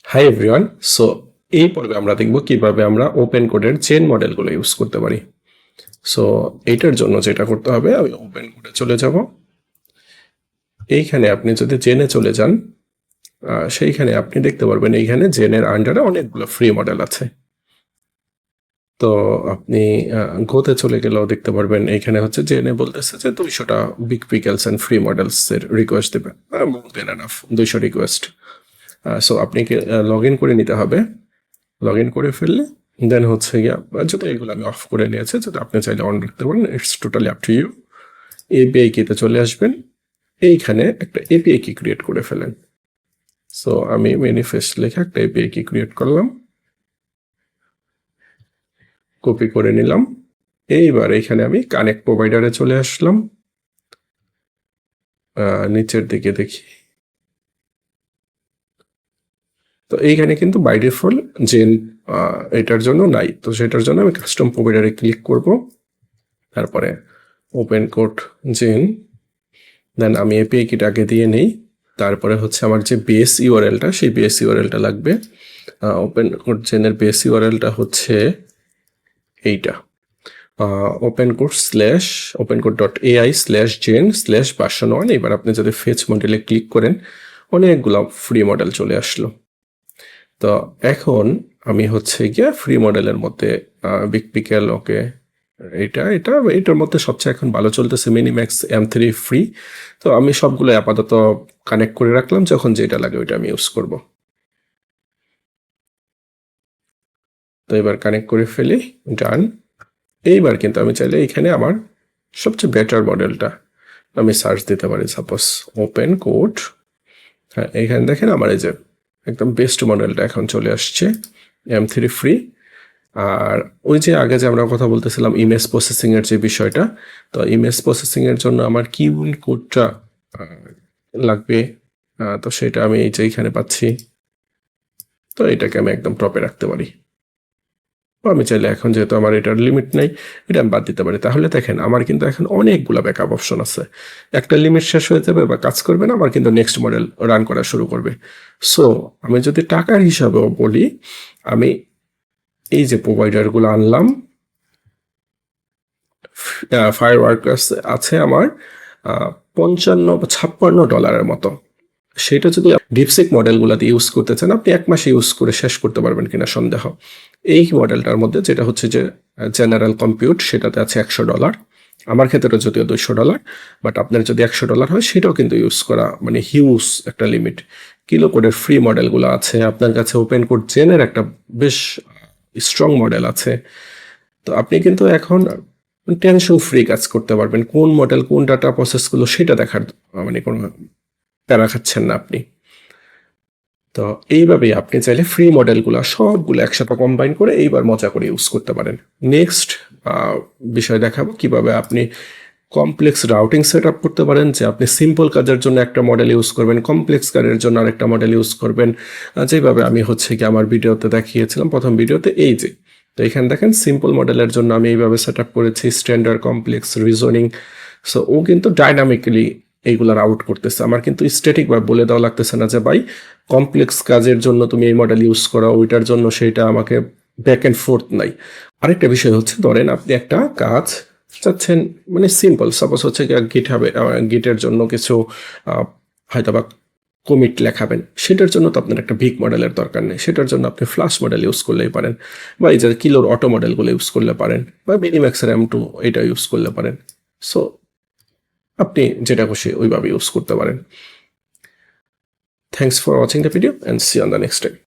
Hi everyone. So এই পর্বে আমরা দেখব কিভাবে আমরা ওপেন কোডের চেন মডেলগুলো ইউজ করতে পারি। সো এইটার জন্য যেটা করতে হবে, আমি ওপেন কোডে চলে যাব। এইখানে আপনি যদি জেনে চলে যান, সেইখানে আপনি দেখতে পারবেন এইখানে জেনের আন্ডারে অনেকগুলো ফ্রি মডেল আছে। তো আপনি গোতে চলে গেলেও দেখতে পারবেন এইখানে হচ্ছে জেনে বলতেছে যে 200টা big pickles and free models এর রিকোয়েস্ট দেবেন। More than enough 200 request. So আপনি লগ ইন করে নিতে হবে। লগ ইন করে ফেললে দেন হচ্ছে গিয়া, যদি এগুলো আমি অফ করে নিয়েছি, যদি আপনি চাইলে অন রাখতে পারেন, it's totally up to you. API কিতে চলে আসবেন, এইখানে একটা এপিআই কি ক্রিয়েট করে ফেলেন। সো আমি ম্যানিফেস্ট লেখা একটা এপিআই কি ক্রিয়েট করলাম, কপি করে নিলাম। এইবার এখানে আমি কানেক্ট প্রোভাইডারে চলে আসলাম। নিচের দিকে দেখি, তো এইখানে কিন্তু বাই ডিফল্ট জেন এটার জন্য নাই, তো সেটার জন্য আমি কাস্টম প্রোভাইডারে ক্লিক করব। তারপরে ওপেন কোড জেন, দেন আমি এপিআই কিটাকে দিয়ে নেই। তারপরে হচ্ছে আমার যে বেস ইউআরএলটা, সেই বেস ইউআরএলটা লাগবে। ওপেন কোড জেনের বেস ইউআরএলটা হচ্ছে এইটা, open code slash open code dot AI slash Zen slash version 1। এবার আপনি যদি ফেচ মডেলে ক্লিক করেন, অনেকগুলো ফ্রি মডেল চলে আসলো। তো এখন আমি হচ্ছে গিয়ে ফ্রি মডেলের মধ্যে বিগ পিকেল, ওকে, এটার মধ্যে সবচেয়ে এখন ভালো চলতেছে মিনিম্যাক্স M3 ফ্রি। তো আমি সবগুলো আপাতত কানেক্ট করে রাখলাম, যখন যেটা লাগে ওইটা আমি ইউজ করব। তো এবার কানেক্ট করে ফেলি, ডান। এইবার কিন্তু আমি চাইলে এখানে আমার সবচেয়ে বেটার মডেলটা আমি সার্চ দিতে পারি। সাপোজ ওপেন কোড, হ্যাঁ, এখানে দেখেন আমার এই যে একদম বেস্ট মডেলটা এখন চলে আসছে, M3 ফ্রি। আর ওই যে আগে যে আমরা কথা বলতেছিলাম ইমেজ প্রসেসিং এর যে বিষয়টা, তো ইমেজ প্রসেসিং এর জন্য আমার কি কোডটা লাগবে, তো সেটা আমি এই যে এখানে পাচ্ছি। তো এটাকে আমি একদম টপে রাখতে পারি। আমি চাইলে এখন, যেহেতু আমার এটার লিমিট নেই, এটা আমি বাদ দিতে পারি। তাহলে দেখেন আমার কিন্তু এখন অনেকগুলো ব্যাকআপ অপশন আছে। একটা লিমিট শেষ হয়ে যাবে বা কাজ করবে না, আমার কিন্তু নেক্সট মডেল রান করা শুরু করবে। সো আমি যদি টাকার হিসাবেও বলি, আমি এই যে প্রোভাইডারগুলো আনলাম, ফায়ার ওয়ার্কার্স আছে আমার 55-56 ডলারের মতো। সেটা যদি ডিপসিক মডেলগুলোতে ইউজ করতে চান, আপনি 1 মাসে ইউজ করে শেষ করতে পারবেন কিনা সন্দেহ। এই মডেলটার মধ্যে যেটা হচ্ছে যে জেনারেল কম্পিউট, সেটাতে আছে $100। আমার ক্ষেত্রে যদিও $200, বাট আপনার যদি $100 হয়, সেটাও কিন্তু ইউজ করা মানে হিউজ একটা লিমিট। কিলো কোডের ফ্রি মডেলগুলো আছে আপনার কাছে, ওপেন কোড জেনের একটা বেশ স্ট্রং মডেল আছে। তো আপনি কিন্তু এখন টেনশন ফ্রি কাজ করতে পারবেন। কোন মডেল কোন ডাটা প্রসেসগুলো সেটা দেখার মানে কোনো প্যারা খাচ্ছেন না আপনি। তো এইভাবেই আপনি চাইলে ফ্রি মডেলগুলো সবগুলো একসাথে কম্বাইন করে এইবার মজা করে ইউজ করতে পারেন। নেক্সট বিষয় দেখাবো কিভাবে আপনি কমপ্লেক্স রাউটিং সেট আপ করতে পারেন, যে আপনি সিম্পল কাজের জন্য একটা মডেল ইউজ করবেন, কমপ্লেক্স কাজের জন্য আরেকটা মডেল ইউজ করবেন। যেভাবে আমি হচ্ছে কি আমার ভিডিওতে দেখিয়েছিলাম, প্রথম ভিডিওতে, এই যে, তো এখানে দেখেন সিম্পল মডেলের জন্য আমি এইভাবে সেট আপ করেছি, স্ট্যান্ডার্ড, কমপ্লেক্স, রিজনিং। সো ও কিন্তু ডাইনামিক্যালি এইগুলার আউট করতেছে। আমার কিন্তু স্ট্যাটিকভাবে বলে দেওয়া লাগতেছে না যে ভাই কমপ্লেক্স কাজের জন্য তুমি এই মডেল ইউজ করো, ওইটার জন্য সেইটা আমাকে ব্যাক অ্যান্ড ফোর্থ নাই। আরেকটা বিষয় হচ্ছে, ধরেন আপনি একটা কাজ চাচ্ছেন মানে সিম্পল, সাপোজ হচ্ছে গিট হবে, গিটের জন্য কিছু হয়তো বা কমিট লেখাবেন, সেটার জন্য তো আপনার একটা বিগ মডেলের দরকার নেই। সেটার জন্য আপনি ফ্লাশ মডেল ইউজ করলেই পারেন, বা এই যে কিলোর অটো মডেলগুলো ইউজ করলে পারেন, বা মিনিম্যাক্সের M2 এটা ইউজ করলে পারেন। সো আপনি যেটা খুশি ওইভাবে ইউজ করতে পারেন। Thanks for watching the video and see on the next time.